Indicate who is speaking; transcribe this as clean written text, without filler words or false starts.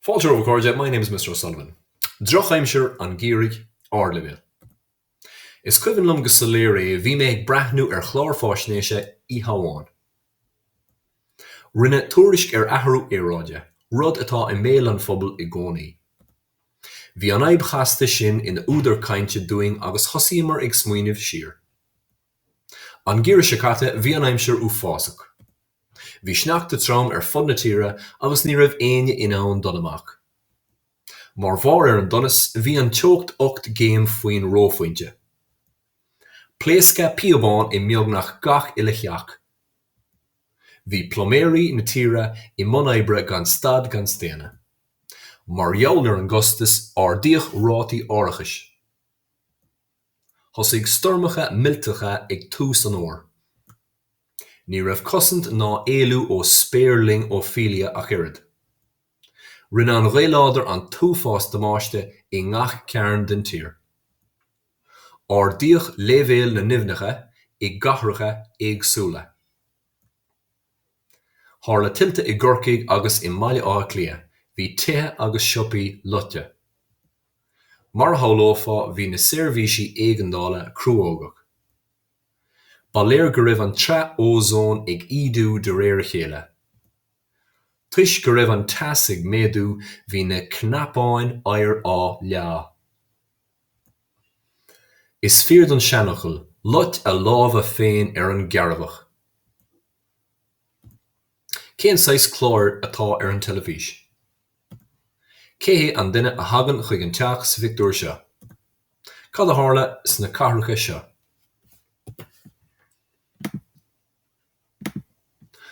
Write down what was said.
Speaker 1: Fáilte over Corja, my name is Mr. O'Sullivan. Drochaimsir an Gheimhridh Ardleibhil. Is cuimhin lum go soléir é bhí mé ag brathnú ar chlár fáisnéise í Hamháin. Rinne tuairisc ar athrú éráide, rud atá i méal an phobal i gcónaí. Bhí an aib chasta sin ina údar cainte dúing agus thosaíomar ag smaoinemh siar. An Gheimhridh se caite bhí an aimsir ú phásach. Bhí sneachta trom ar fud na tíre agus ní raibh aine in ann dul amach. Mar bhár ar an donas, bhí an teocht 8 géim faoin róphainte. Pléasca piobán i mbeagnach gach ile cheach. Bhí ploméirí na tíre i mbun-oibre gan stad gan stéine. Mar gheall ar an gcostas ardíoch rátaí áireachais. Thosaigh stormacha milteacha ag tús an óir. Ní raibh cosint ná éalú ó spéirling ó Fília a chirid. Rinne an ghaoláidir an túfás damáiste i ngach cearn den tír. Ardíoch léibhéal na nimhneacha i gcathracha éagsúla. Tharla tiltte i gCorcaigh agus i Mbaile Átha Cliath, bhí tithe agus siopaí luite. Mar thomhlófá bhí na seirbhísí éigeandála cruógach. Ba léir go raibh an tre ózón ag ídú de réir a chéile. Tuis go raibh an teas ag méadú hí na cnapáin oighear á leá. Is fíor don seanachal, luit a lámha féin ar an ghearbhach. Cén saghas clár atá ar an teilifís? Cé an duine a thagann chuig an teach sa Victor seo? Cad a tharla sna cathracha seo?